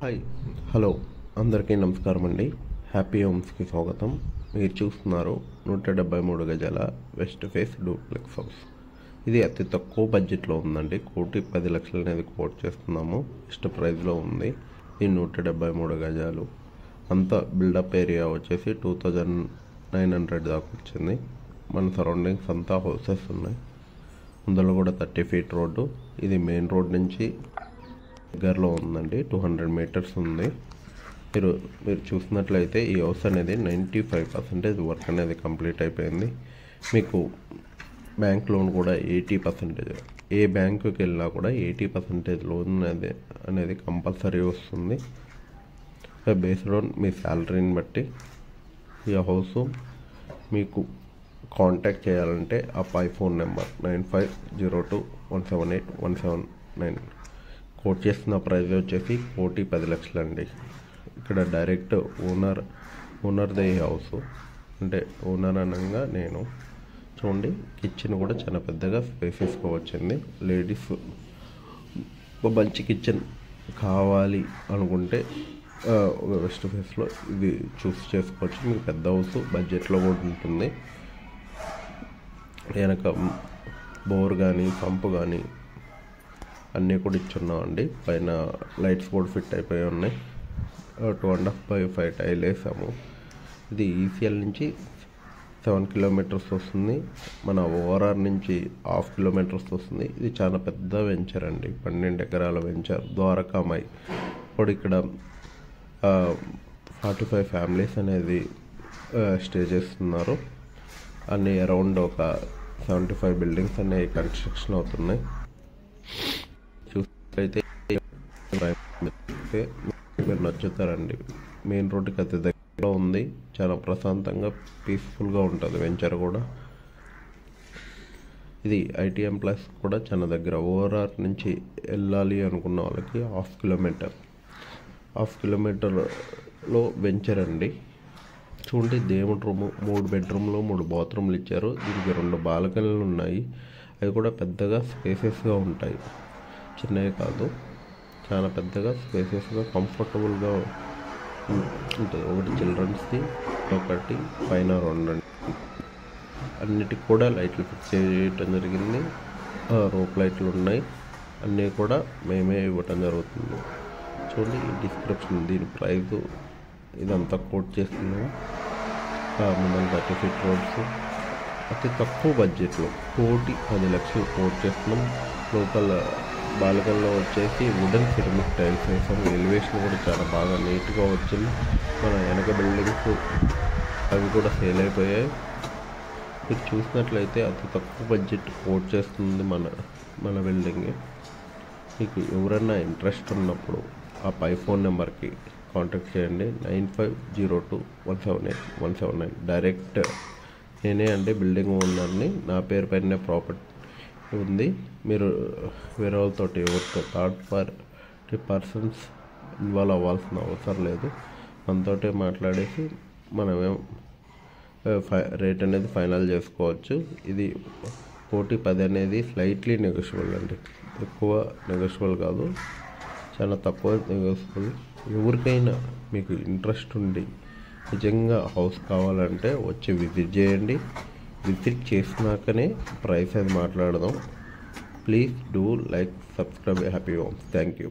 Hi hello అందరికీ నమస్కారం అండి. హ్యాపీ హోమ్స్కి స్వాగతం. మీరు చూస్తున్నారు 173 గజాల వెస్ట్ ఫేస్ డూప్లెక్స్ హౌస్. ఇది అతి తక్కువ బడ్జెట్లో ఉందండి. 1,10,00,000 అనేది కోట్ చేస్తున్నాము. బెస్ట్ ప్రైస్లో ఉంది. ఈ 173 గజాలు అంతా బిల్డప్ ఏరియా వచ్చేసి 2,900 దాకా వచ్చింది. మన సరౌండింగ్స్ అంతా హౌసెస్ ఉన్నాయి. అందులో కూడా 30 ఫీట్ రోడ్డు. ఇది మెయిన్ రోడ్ నుంచి దగ్గరలో ఉందండి. 200 మీటర్స్ ఉంది. మీరు చూసినట్లయితే ఈ హౌస్ అనేది 95% వర్క్ అనేది కంప్లీట్ అయిపోయింది. మీకు బ్యాంక్ లోన్ కూడా 80%. ఏ బ్యాంకుకి వెళ్ళినా కూడా 80% లోన్ అనేది కంపల్సరీ వస్తుంది. బేస్డ్ ఆన్ మీ శాలరీని బట్టి ఈ హౌస్ మీకు కాంటాక్ట్ చేయాలంటే ఆ పై ఫోన్ నెంబర్ 9502178179. కోట్ చేస్తున్న ప్రైస్ వచ్చేసి 1,10,00,000 అండి. ఇక్కడ డైరెక్ట్ ఓనర్దే ఈ హౌస్. అంటే ఓనర్ అనగా నేను. చూడండి, కిచెన్ కూడా చాలా పెద్దగా స్పేసెస్గా వచ్చింది. లేడీస్ ఒక మంచి కిచెన్ కావాలి అనుకుంటే వెస్ట్ ఫేస్లో ఇది చూస్ చేసుకోవచ్చు. మీకు పెద్ద హౌస్ బడ్జెట్లో కూడా ఉంటుంది. వెనక బోర్ కానీ పంపు కానీ అన్నీ కూడా ఇచ్చున్నామండి. పైన లైట్స్ కూడా ఫిట్ అయిపోయి ఉన్నాయి. 2.5x5 టైల్ వేసాము. ఇది ఈసీఎల్ నుంచి 7 కిలోమీటర్స్ వస్తుంది. మన ఓఆర్ఆర్ నుంచి 1/2 కిలోమీటర్స్ వస్తుంది. ఇది చాలా పెద్ద వెంచర్ అండి. 12 ఎకరాల వెంచర్. ద్వారకామాయి. ఇప్పుడు ఇక్కడ 45 ఫ్యామిలీస్ అనేది స్టే చేస్తున్నారు. అన్ని అరౌండ్ ఒక 75 బిల్డింగ్స్ అనేవి కన్స్ట్రక్షన్ అవుతున్నాయి. చూస్తే మీరు నచ్చుతారండి. మెయిన్ రోడ్డుకి అతి దగ్గరలో ఉంది. చాలా ప్రశాంతంగా పీస్ఫుల్గా ఉంటుంది వెంచర్ కూడా. ఇది ఐటీఎం ప్లస్ కూడా చాలా దగ్గర. ఓఆర్ఆర్ నుంచి వెళ్ళాలి అనుకున్న వాళ్ళకి 1/2 కిలోమీటర్లో వెంచర్ అండి. చూడండి, దేవుడి రూము, 3 బెడ్రూమ్లు 3 బాత్రూమ్లు ఇచ్చారు. దీనికి 2 బాల్కనీలు ఉన్నాయి. అవి కూడా పెద్దగా స్పేసెస్గా ఉంటాయి. చిన్నవి కాదు, చాలా పెద్దగా స్పేసెస్గా కంఫర్టబుల్గా ఉంటుంది. ఒకటి చిల్డ్రన్స్ది, ఒకటి పైన 2. అన్నిటికి కూడా లైట్లు ఫిక్స్ చేయటం జరిగింది. రోప్ లైట్లు ఉన్నాయి. అన్నీ కూడా మేమే ఇవ్వటం జరుగుతుంది. చూడండి, ఈ డిస్క్రిప్షన్, దీని ప్రైస్ ఇదంతా కోట్ చేస్తున్నాము. ముందు 30 ఫీట్ రోడ్స్ అతి తక్కువ బడ్జెట్లో 1,10,00,000 కోట్ చేస్తున్నాం. లోపల బాల్కనీలో వచ్చేసి వుడెన్ సిరమిక్ టైల్స్ వేసాము. ఎలివేషన్ కూడా చాలా బాగా నీట్గా వచ్చింది. మన వెనక బిల్డింగ్స్ అవి కూడా సేల్ అయిపోయాయి. మీరు చూసినట్లయితే అతి తక్కువ బడ్జెట్ కోట్ చేస్తుంది మన బిల్డింగ్. మీకు ఎవరైనా ఇంట్రెస్ట్ ఉన్నప్పుడు ఆ పై ఫోన్ నెంబర్కి కాంటాక్ట్ చేయండి. 9502178179. డైరెక్ట్ నేనే అంటే బిల్డింగ్ ఓనర్ని. నా పేరు పైన ప్రాపర్టీ ఉంది. మీరు వేరే వాళ్ళతోటి ఎవరితో థర్డ్ పార్టీ పర్సన్స్ ఇన్వాల్వ్ అవ్వాల్సిన అవసరం లేదు. మనతోటే మాట్లాడేసి మనమేం రేట్ అనేది ఫైనల్ చేసుకోవచ్చు. ఇది 1,10,00,000 అనేది స్లైట్లీ నెగోషియబుల్ అండి. ఎక్కువ నెగోషియబుల్ కాదు, చాలా తక్కువ నెగోషియబుల్. ఎవరికైనా మీకు ఇంట్రెస్ట్ ఉండి నిజంగా హౌస్ కావాలంటే వచ్చి విజిట్ చేయండి. విజిట్ చేసినాకనే ప్రైస్ అది మాట్లాడదాం. Please do like, subscribe happy homes. Thank you.